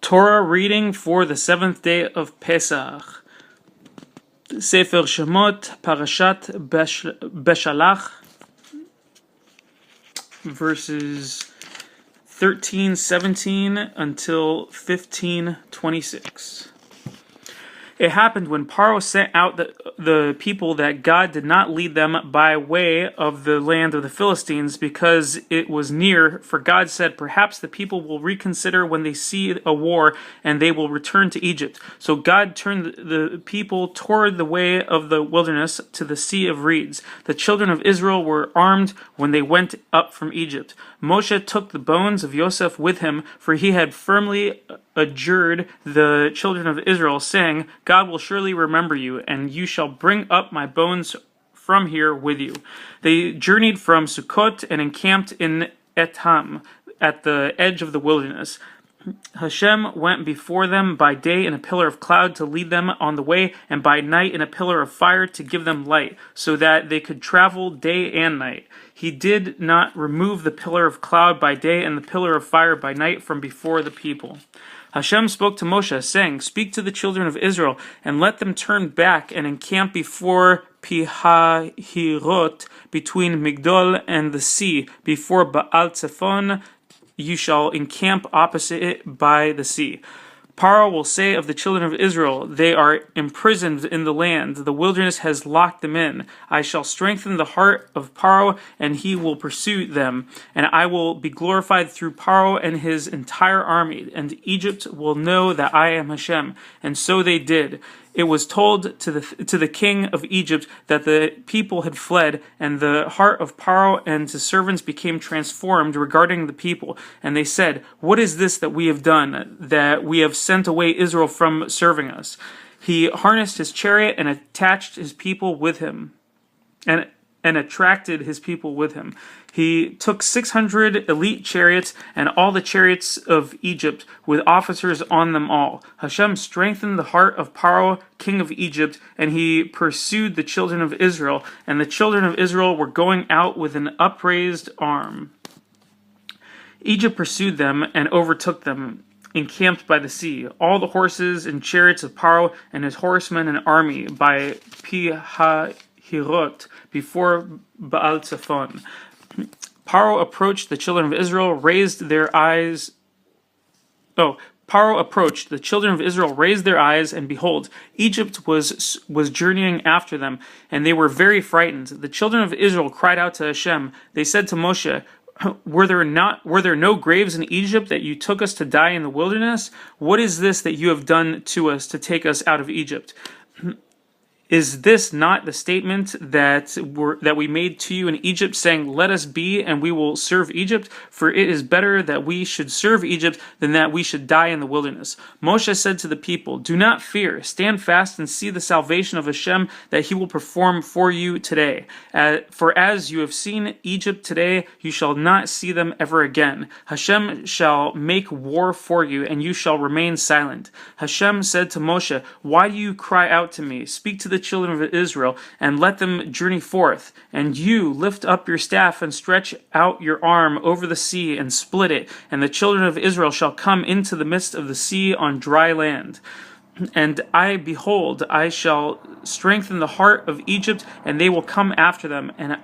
Torah reading for the 7th day of Pesach. Sefer Shemot, Parashat Beshalach, verses 13:17 until 15:26. It happened when Paro sent out the people that God did not lead them by way of the land of the Philistines because it was near, for God said, perhaps the people will reconsider when they see a war and they will return to Egypt. So God turned the people toward the way of the wilderness to the Sea of Reeds. The children of Israel were armed when they went up from Egypt. Moshe took the bones of Yosef with him, for he had firmly adjured the children of Israel, saying, God will surely remember you, and you shall bring up my bones from here with you. They journeyed from Sukkot and encamped in Etham, at the edge of the wilderness. Hashem went before them by day in a pillar of cloud to lead them on the way, and by night in a pillar of fire to give them light, so that they could travel day and night. He did not remove the pillar of cloud by day and the pillar of fire by night from before the people. Hashem spoke to Moshe, saying, Speak to the children of Israel, and let them turn back and encamp before Pi-hahirot, between Migdol and the sea, before Baal-Zephon. You shall encamp opposite it by the sea. Paro will say of the children of Israel, They are imprisoned in the land. The wilderness has locked them in. I shall strengthen the heart of Paro, and he will pursue them. And I will be glorified through Paro and his entire army. And Egypt will know that I am Hashem. And so they did. It was told to the king of Egypt that the people had fled, and the heart of Paro and his servants became transformed regarding the people. And they said, What is this that we have done, that we have sent away Israel from serving us? He harnessed his chariot and attached his people with him, and attracted his people with him. He took 600 elite chariots and all the chariots of Egypt with officers on them all. Hashem strengthened the heart of Paro, king of Egypt, and he pursued the children of Israel, and the children of Israel were going out with an upraised arm. Egypt pursued them and overtook them, encamped by the sea. All the horses and chariots of Paro and his horsemen and army by Pi-hahirot before Baal-Zephon. Paro approached the children of Israel, Paro approached, the children of Israel raised their eyes, and behold, Egypt was journeying after them, and they were very frightened. The children of Israel cried out to Hashem. They said to Moshe, Were there no graves in Egypt that you took us to die in the wilderness? What is this that you have done to us to take us out of Egypt? Is this not the statement that we made to you in Egypt, saying, Let us be, and we will serve Egypt? For it is better that we should serve Egypt than that we should die in the wilderness. Moshe said to the people, Do not fear, stand fast and see the salvation of Hashem that he will perform for you today. For as you have seen Egypt today, you shall not see them ever again. Hashem shall make war for you, and you shall remain silent. Hashem said to Moshe, Why do you cry out to me? Speak to the children of Israel, and let them journey forth. And you lift up your staff and stretch out your arm over the sea and split it, and the children of Israel shall come into the midst of the sea on dry land. And behold, I shall strengthen the heart of Egypt, and they will come after them, and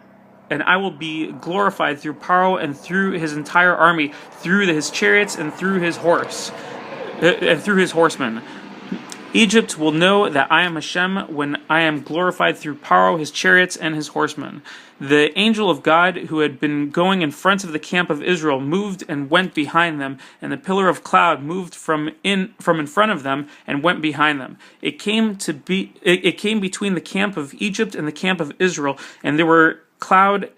I will be glorified through Paro and through his entire army, through his chariots and through his horsemen. Egypt will know that I am Hashem when I am glorified through Paro, his chariots, and his horsemen. The angel of God, who had been going in front of the camp of Israel, moved and went behind them, and the pillar of cloud moved from in front of them and went behind them. It came between the camp of Egypt and the camp of Israel, and there were cloud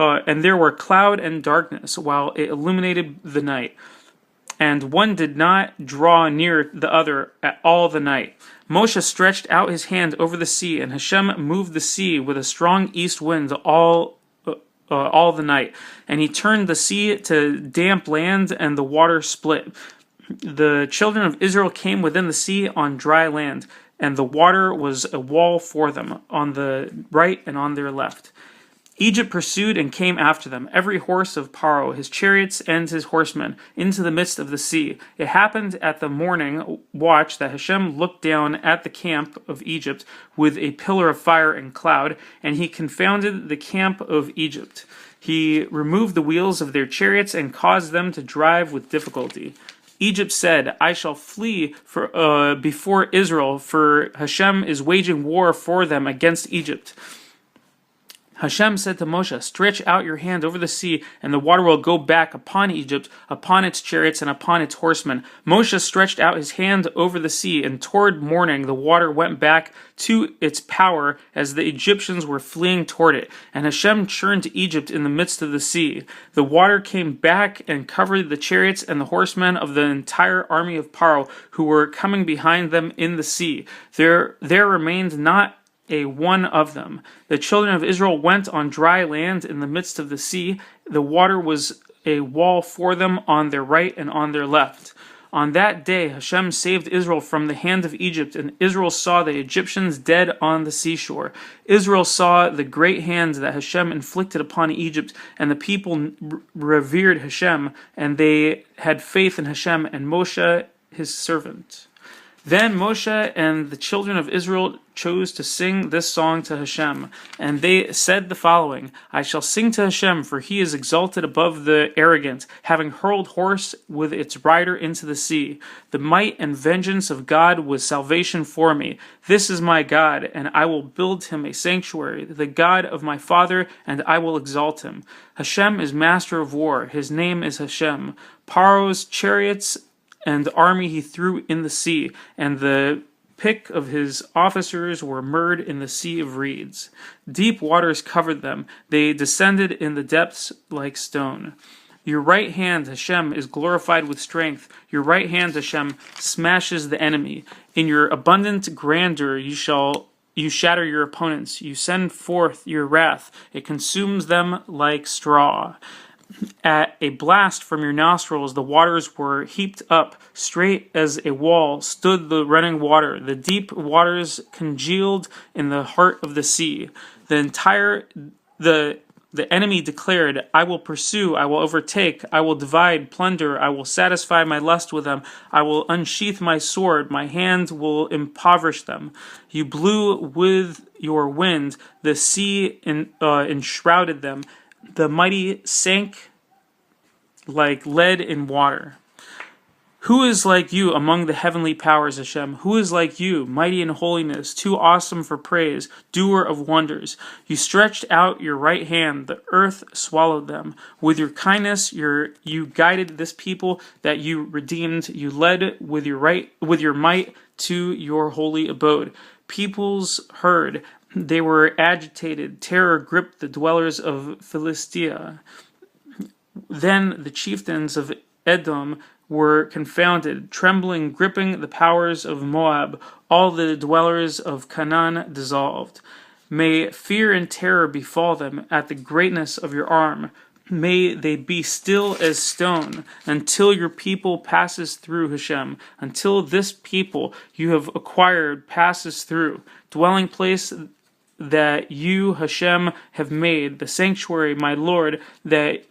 and darkness, while it illuminated the night. And one did not draw near the other at all the night. Moshe stretched out his hand over the sea, and Hashem moved the sea with a strong east wind all the night. And he turned the sea to damp land, and the water split. The children of Israel came within the sea on dry land, and the water was a wall for them on the right and on their left. Egypt pursued and came after them, every horse of Paro, his chariots and his horsemen, into the midst of the sea. It happened at the morning watch that Hashem looked down at the camp of Egypt with a pillar of fire and cloud, and he confounded the camp of Egypt. He removed the wheels of their chariots and caused them to drive with difficulty. Egypt said, I shall flee before Israel, for Hashem is waging war for them against Egypt. Hashem said to Moshe, stretch out your hand over the sea, and the water will go back upon Egypt, upon its chariots, and upon its horsemen. Moshe stretched out his hand over the sea, and toward morning the water went back to its power as the Egyptians were fleeing toward it. And Hashem churned Egypt in the midst of the sea. The water came back and covered the chariots and the horsemen of the entire army of Paro, who were coming behind them in the sea. There remained not a one of them. The children of Israel went on dry land in the midst of the sea. The water was a wall for them on their right and on their left. On that day Hashem saved Israel from the hand of Egypt, and Israel saw the Egyptians dead on the seashore. Israel saw the great hand that Hashem inflicted upon Egypt, and the people revered Hashem, and they had faith in Hashem and Moshe his servant. Then Moshe and the children of Israel chose to sing this song to Hashem, and they said the following, I shall sing to Hashem, for he is exalted above the arrogant, having hurled horse with its rider into the sea. The might and vengeance of God was salvation for me. This is my God, and I will build him a sanctuary, the God of my father, and I will exalt him. Hashem is master of war, his name is Hashem. Paro's chariots and army he threw in the sea, and the pick of his officers were moored in the sea of reeds. Deep waters covered them. They descended in the depths like stone. Your right hand, Hashem, is glorified with strength. Your right hand, Hashem, smashes the enemy. In your abundant grandeur you shatter your opponents. You send forth your wrath. It consumes them like straw. At a blast from your nostrils, the waters were heaped up. Straight as a wall stood the running water. The deep waters congealed in the heart of the sea. The enemy declared, I will pursue, I will overtake, I will divide, plunder, I will satisfy my lust with them. I will unsheath my sword, my hand will impoverish them. You blew with your wind, the sea enshrouded them. The mighty sank like lead in water. Who is like you among the heavenly powers, Hashem? Who is like you, mighty in holiness, too awesome for praise, doer of wonders? You stretched out your right hand, the earth swallowed them. With your kindness, you guided this people that you redeemed. You led with your might to your holy abode. Peoples heard. They were agitated. Terror gripped the dwellers of Philistia. Then the chieftains of Edom were confounded, trembling, gripping the powers of Moab. All the dwellers of Canaan dissolved. May fear and terror befall them at the greatness of your arm. May they be still as stone until your people passes through, Hashem, until this people you have acquired passes through. Dwelling place that you, Hashem, have made, the sanctuary, my Lord, that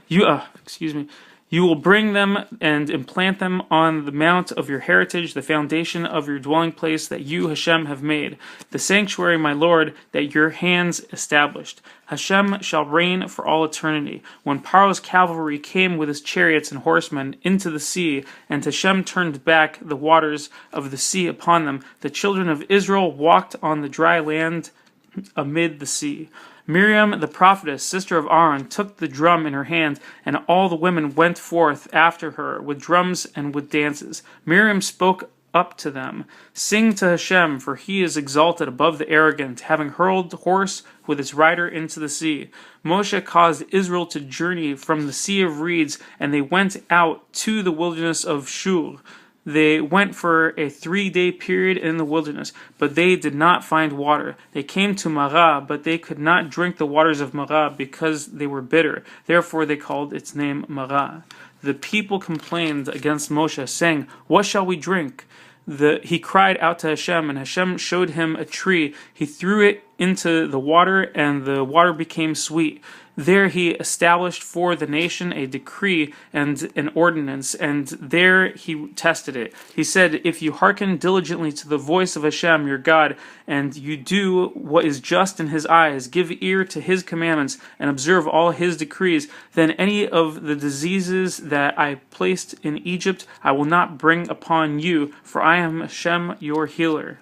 you will bring them and implant them on the mount of your heritage, the foundation of your dwelling place that you, Hashem, have made, the sanctuary, my Lord, that your hands established. Hashem shall reign for all eternity. When Paro's cavalry came with his chariots and horsemen into the sea, and Hashem turned back the waters of the sea upon them, the children of Israel walked on the dry land amid the sea. Miriam the prophetess, sister of Aaron, took the drum in her hand, and all the women went forth after her with drums and with dances. Miriam spoke up to them, sing to Hashem, for he is exalted above the arrogant, having hurled horse with its rider into the sea. Moshe caused Israel to journey from the sea of reeds, and they went out to the wilderness of Shur. They went for a 3-day period in the wilderness, but they did not find water. They came to Marah, but they could not drink the waters of Marah because they were bitter. Therefore they called its name Marah. The people complained against Moshe, saying, "What shall we drink?" He cried out to Hashem, and Hashem showed him a tree. He threw it into the water, and the water became sweet. There he established for the nation a decree and an ordinance, and there he tested it. He said, if you hearken diligently to the voice of Hashem your God, and you do what is just in his eyes, give ear to his commandments, and observe all his decrees, then any of the diseases that I placed in Egypt I will not bring upon you, for I am Hashem your healer.